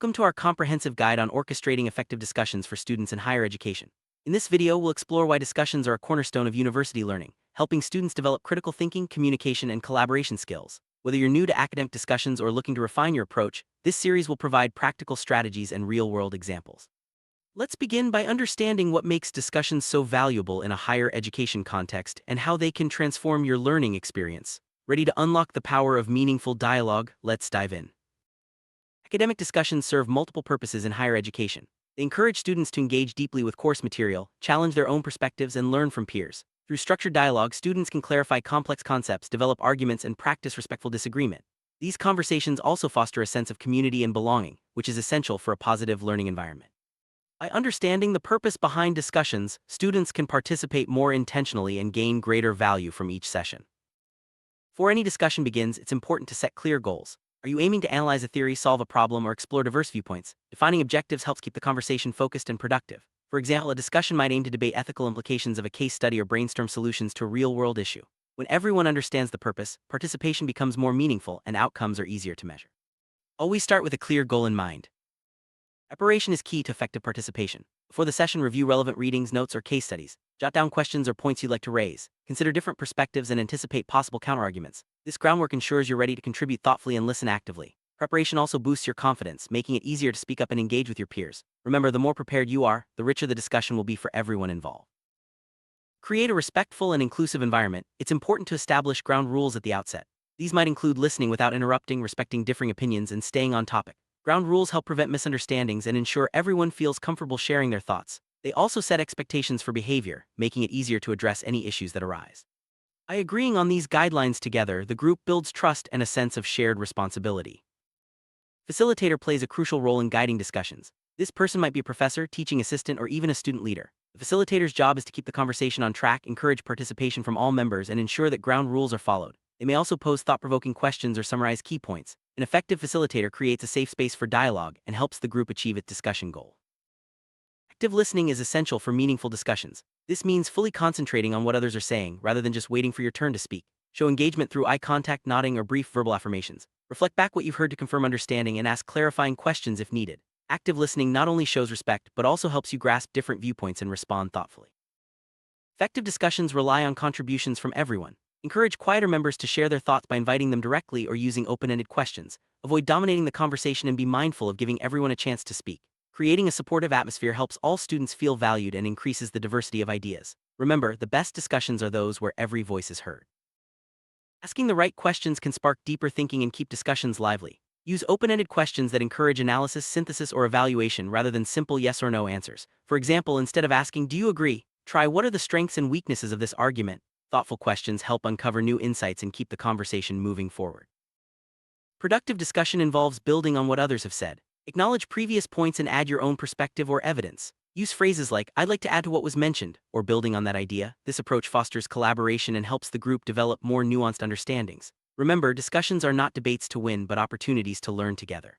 Welcome to our comprehensive guide on orchestrating effective discussions for students in higher education. In this video, we'll explore why discussions are a cornerstone of university learning, helping students develop critical thinking, communication, and collaboration skills. Whether you're new to academic discussions or looking to refine your approach, this series will provide practical strategies and real-world examples. Let's begin by understanding what makes discussions so valuable in a higher education context and how they can transform your learning experience. Ready to unlock the power of meaningful dialogue? Let's dive in. Academic discussions serve multiple purposes in higher education. They encourage students to engage deeply with course material, challenge their own perspectives, and learn from peers. Through structured dialogue, students can clarify complex concepts, develop arguments, and practice respectful disagreement. These conversations also foster a sense of community and belonging, which is essential for a positive learning environment. By understanding the purpose behind discussions, students can participate more intentionally and gain greater value from each session. Before any discussion begins, it's important to set clear goals. Are you aiming to analyze a theory, solve a problem, or explore diverse viewpoints? Defining objectives helps keep the conversation focused and productive. For example, a discussion might aim to debate ethical implications of a case study or brainstorm solutions to a real-world issue. When everyone understands the purpose, participation becomes more meaningful and outcomes are easier to measure. Always start with a clear goal in mind. Preparation is key to effective participation. Before the session, review relevant readings, notes, or case studies. Jot down questions or points you'd like to raise. Consider different perspectives and anticipate possible counterarguments. This groundwork ensures you're ready to contribute thoughtfully and listen actively. Preparation also boosts your confidence, making it easier to speak up and engage with your peers. Remember, the more prepared you are, the richer the discussion will be for everyone involved. Create a respectful and inclusive environment. It's important to establish ground rules at the outset. These might include listening without interrupting, respecting differing opinions, and staying on topic. Ground rules help prevent misunderstandings and ensure everyone feels comfortable sharing their thoughts. They also set expectations for behavior, making it easier to address any issues that arise. By agreeing on these guidelines together, the group builds trust and a sense of shared responsibility. Facilitator plays a crucial role in guiding discussions. This person might be a professor, teaching assistant, or even a student leader. The facilitator's job is to keep the conversation on track, encourage participation from all members, and ensure that ground rules are followed. They may also pose thought-provoking questions or summarize key points. An effective facilitator creates a safe space for dialogue and helps the group achieve its discussion goal. Active listening is essential for meaningful discussions. This means fully concentrating on what others are saying rather than just waiting for your turn to speak. Show engagement through eye contact, nodding, or brief verbal affirmations. Reflect back what you've heard to confirm understanding and ask clarifying questions if needed. Active listening not only shows respect but also helps you grasp different viewpoints and respond thoughtfully. Effective discussions rely on contributions from everyone. Encourage quieter members to share their thoughts by inviting them directly or using open-ended questions. Avoid dominating the conversation and be mindful of giving everyone a chance to speak. Creating a supportive atmosphere helps all students feel valued and increases the diversity of ideas. Remember, the best discussions are those where every voice is heard. Asking the right questions can spark deeper thinking and keep discussions lively. Use open-ended questions that encourage analysis, synthesis, or evaluation rather than simple yes or no answers. For example, instead of asking, "Do you agree?" try, "What are the strengths and weaknesses of this argument?" Thoughtful questions help uncover new insights and keep the conversation moving forward. Productive discussion involves building on what others have said. Acknowledge previous points and add your own perspective or evidence. Use phrases like, "I'd like to add to what was mentioned," or "building on that idea." This approach fosters collaboration and helps the group develop more nuanced understandings. Remember, discussions are not debates to win but opportunities to learn together.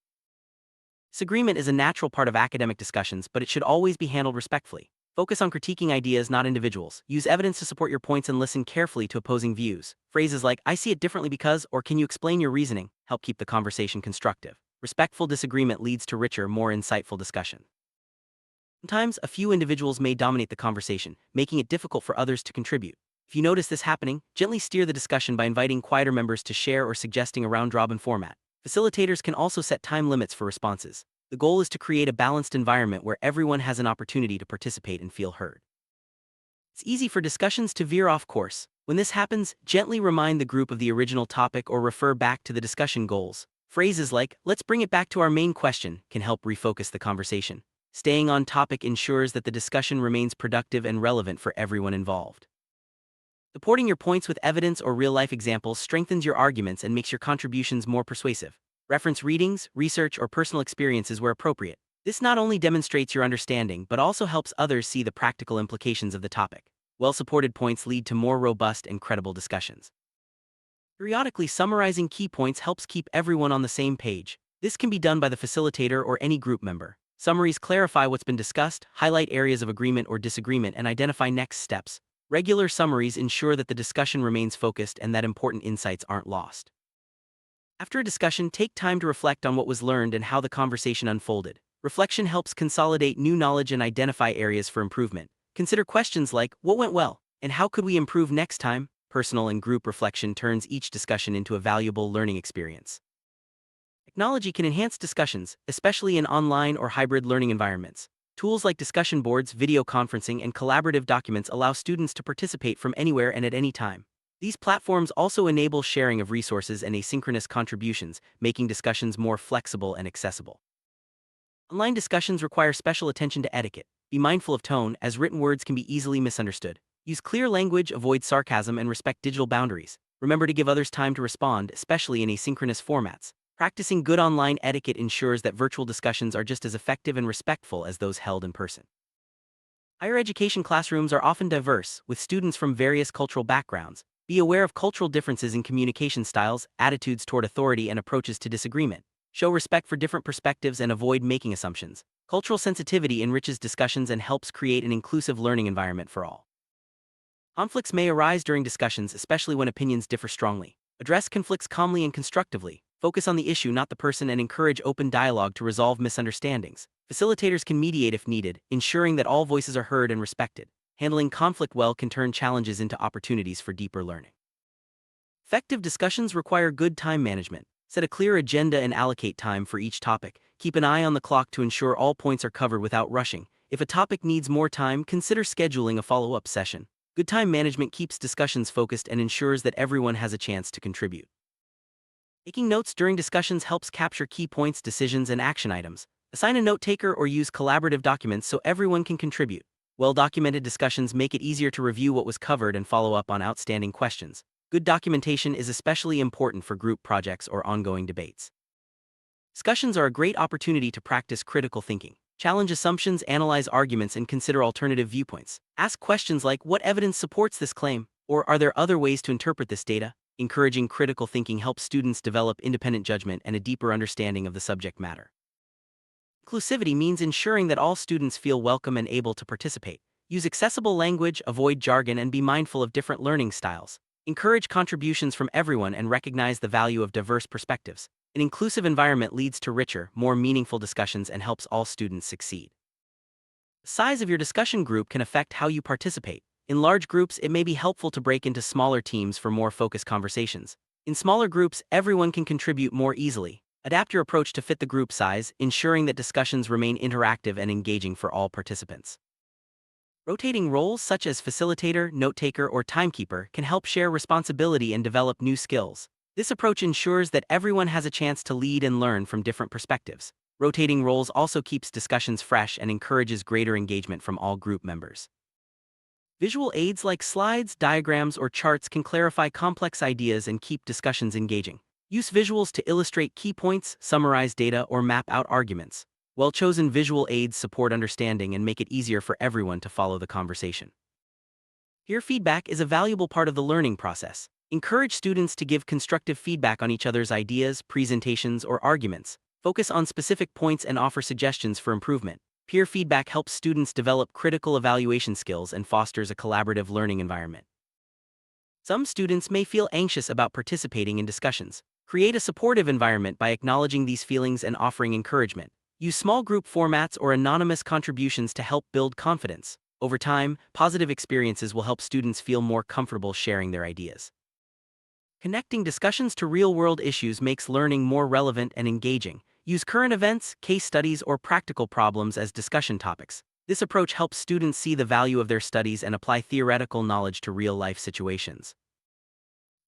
Disagreement is a natural part of academic discussions, but it should always be handled respectfully. Focus on critiquing ideas, not individuals. Use evidence to support your points and listen carefully to opposing views. Phrases like, "I see it differently because," or "Can you explain your reasoning?" help keep the conversation constructive. Respectful disagreement leads to richer, more insightful discussion. Sometimes, a few individuals may dominate the conversation, making it difficult for others to contribute. If you notice this happening, gently steer the discussion by inviting quieter members to share or suggesting a round-robin format. Facilitators can also set time limits for responses. The goal is to create a balanced environment where everyone has an opportunity to participate and feel heard. It's easy for discussions to veer off course. When this happens, gently remind the group of the original topic or refer back to the discussion goals. Phrases like, "Let's bring it back to our main question," can help refocus the conversation. Staying on topic ensures that the discussion remains productive and relevant for everyone involved. Supporting your points with evidence or real-life examples strengthens your arguments and makes your contributions more persuasive. Reference readings, research, or personal experiences where appropriate. This not only demonstrates your understanding but also helps others see the practical implications of the topic. Well-supported points lead to more robust and credible discussions. Periodically summarizing key points helps keep everyone on the same page. This can be done by the facilitator or any group member. Summaries clarify what's been discussed, highlight areas of agreement or disagreement, and identify next steps. Regular summaries ensure that the discussion remains focused and that important insights aren't lost. After a discussion, take time to reflect on what was learned and how the conversation unfolded. Reflection helps consolidate new knowledge and identify areas for improvement. Consider questions like, what went well, and how could we improve next time? Personal and group reflection turns each discussion into a valuable learning experience. Technology can enhance discussions, especially in online or hybrid learning environments. Tools like discussion boards, video conferencing, and collaborative documents allow students to participate from anywhere and at any time. These platforms also enable sharing of resources and asynchronous contributions, making discussions more flexible and accessible. Online discussions require special attention to etiquette. Be mindful of tone, as written words can be easily misunderstood. Use clear language, avoid sarcasm, and respect digital boundaries. Remember to give others time to respond, especially in asynchronous formats. Practicing good online etiquette ensures that virtual discussions are just as effective and respectful as those held in person. Higher education classrooms are often diverse, with students from various cultural backgrounds. Be aware of cultural differences in communication styles, attitudes toward authority, and approaches to disagreement. Show respect for different perspectives and avoid making assumptions. Cultural sensitivity enriches discussions and helps create an inclusive learning environment for all. Conflicts may arise during discussions, especially when opinions differ strongly. Address conflicts calmly and constructively. Focus on the issue, not the person, and encourage open dialogue to resolve misunderstandings. Facilitators can mediate if needed, ensuring that all voices are heard and respected. Handling conflict well can turn challenges into opportunities for deeper learning. Effective discussions require good time management. Set a clear agenda and allocate time for each topic. Keep an eye on the clock to ensure all points are covered without rushing. If a topic needs more time, consider scheduling a follow-up session. Good time management keeps discussions focused and ensures that everyone has a chance to contribute. Taking notes during discussions helps capture key points, decisions, and action items. Assign a note taker or use collaborative documents so everyone can contribute. Well-documented discussions make it easier to review what was covered and follow up on outstanding questions. Good documentation is especially important for group projects or ongoing debates. Discussions are a great opportunity to practice critical thinking. Challenge assumptions, analyze arguments, and consider alternative viewpoints. Ask questions like, what evidence supports this claim? Or are there other ways to interpret this data? Encouraging critical thinking helps students develop independent judgment and a deeper understanding of the subject matter. Inclusivity means ensuring that all students feel welcome and able to participate. Use accessible language, avoid jargon, and be mindful of different learning styles. Encourage contributions from everyone and recognize the value of diverse perspectives. An inclusive environment leads to richer, more meaningful discussions and helps all students succeed. The size of your discussion group can affect how you participate. In large groups, it may be helpful to break into smaller teams for more focused conversations. In smaller groups, everyone can contribute more easily. Adapt your approach to fit the group size, ensuring that discussions remain interactive and engaging for all participants. Rotating roles such as facilitator, note-taker, or timekeeper can help share responsibility and develop new skills. This approach ensures that everyone has a chance to lead and learn from different perspectives. Rotating roles also keeps discussions fresh and encourages greater engagement from all group members. Visual aids like slides, diagrams, or charts can clarify complex ideas and keep discussions engaging. Use visuals to illustrate key points, summarize data, or map out arguments. Well-chosen visual aids support understanding and make it easier for everyone to follow the conversation. Peer feedback is a valuable part of the learning process. Encourage students to give constructive feedback on each other's ideas, presentations, or arguments. Focus on specific points and offer suggestions for improvement. Peer feedback helps students develop critical evaluation skills and fosters a collaborative learning environment. Some students may feel anxious about participating in discussions. Create a supportive environment by acknowledging these feelings and offering encouragement. Use small group formats or anonymous contributions to help build confidence. Over time, positive experiences will help students feel more comfortable sharing their ideas. Connecting discussions to real-world issues makes learning more relevant and engaging. Use current events, case studies, or practical problems as discussion topics. This approach helps students see the value of their studies and apply theoretical knowledge to real-life situations.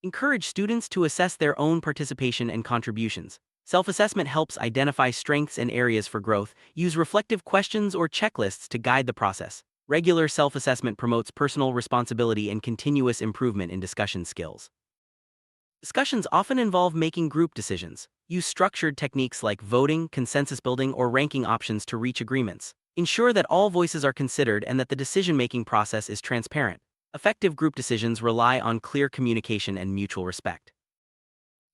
Encourage students to assess their own participation and contributions. Self-assessment helps identify strengths and areas for growth. Use reflective questions or checklists to guide the process. Regular self-assessment promotes personal responsibility and continuous improvement in discussion skills. Discussions often involve making group decisions. Use structured techniques like voting, consensus building, or ranking options to reach agreements. Ensure that all voices are considered and that the decision-making process is transparent. Effective group decisions rely on clear communication and mutual respect.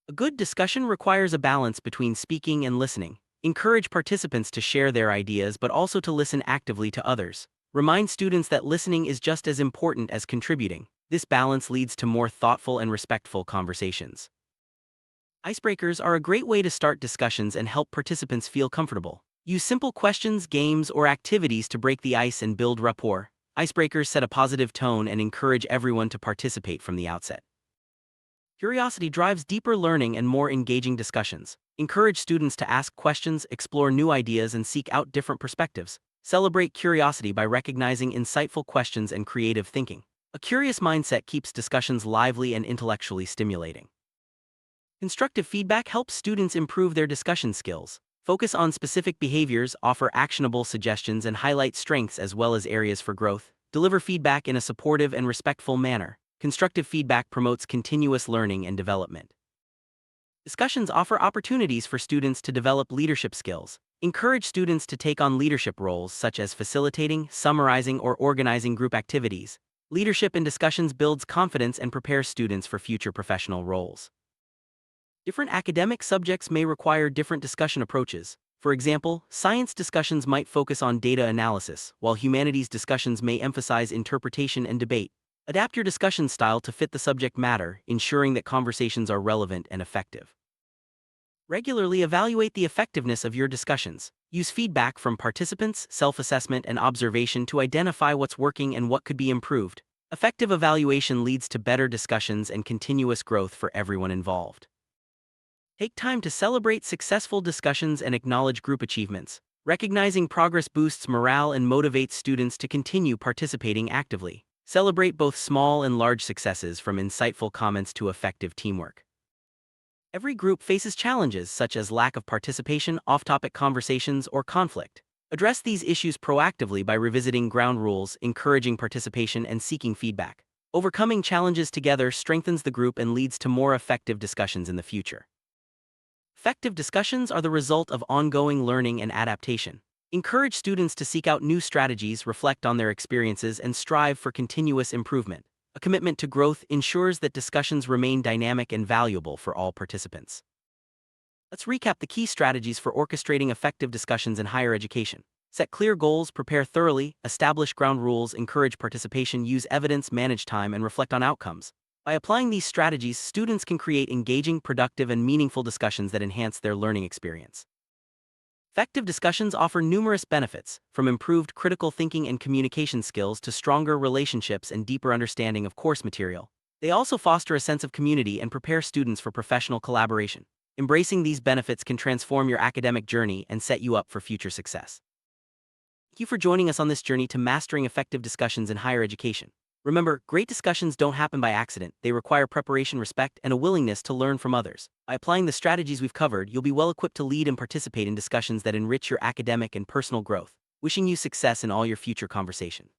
A good discussion requires a balance between speaking and listening. Encourage participants to share their ideas but also to listen actively to others. Remind students that listening is just as important as contributing. This balance leads to more thoughtful and respectful conversations. Icebreakers are a great way to start discussions and help participants feel comfortable. Use simple questions, games, or activities to break the ice and build rapport. Icebreakers set a positive tone and encourage everyone to participate from the outset. Curiosity drives deeper learning and more engaging discussions. Encourage students to ask questions, explore new ideas, and seek out different perspectives. Celebrate curiosity by recognizing insightful questions and creative thinking. A curious mindset keeps discussions lively and intellectually stimulating. Constructive feedback helps students improve their discussion skills. Focus on specific behaviors, offer actionable suggestions, and highlight strengths as well as areas for growth. Deliver feedback in a supportive and respectful manner. Constructive feedback promotes continuous learning and development. Discussions offer opportunities for students to develop leadership skills. Encourage students to take on leadership roles such as facilitating, summarizing, or organizing group activities. Leadership in discussions builds confidence and prepares students for future professional roles. Different academic subjects may require different discussion approaches. For example, science discussions might focus on data analysis, while humanities discussions may emphasize interpretation and debate. Adapt your discussion style to fit the subject matter, ensuring that conversations are relevant and effective. Regularly evaluate the effectiveness of your discussions. Use feedback from participants, self-assessment, and observation to identify what's working and what could be improved. Effective evaluation leads to better discussions and continuous growth for everyone involved. Take time to celebrate successful discussions and acknowledge group achievements. Recognizing progress boosts morale and motivates students to continue participating actively. Celebrate both small and large successes, from insightful comments to effective teamwork. Every group faces challenges such as lack of participation, off-topic conversations, or conflict. Address these issues proactively by revisiting ground rules, encouraging participation, and seeking feedback. Overcoming challenges together strengthens the group and leads to more effective discussions in the future. Effective discussions are the result of ongoing learning and adaptation. Encourage students to seek out new strategies, reflect on their experiences, and strive for continuous improvement. A commitment to growth ensures that discussions remain dynamic and valuable for all participants. Let's recap the key strategies for orchestrating effective discussions in higher education. Set clear goals, prepare thoroughly, establish ground rules, encourage participation, use evidence, manage time, and reflect on outcomes. By applying these strategies, students can create engaging, productive, and meaningful discussions that enhance their learning experience. Effective discussions offer numerous benefits, from improved critical thinking and communication skills to stronger relationships and deeper understanding of course material. They also foster a sense of community and prepare students for professional collaboration. Embracing these benefits can transform your academic journey and set you up for future success. Thank you for joining us on this journey to mastering effective discussions in higher education. Remember, great discussions don't happen by accident. They require preparation, respect, and a willingness to learn from others. By applying the strategies we've covered, you'll be well equipped to lead and participate in discussions that enrich your academic and personal growth. Wishing you success in all your future conversations.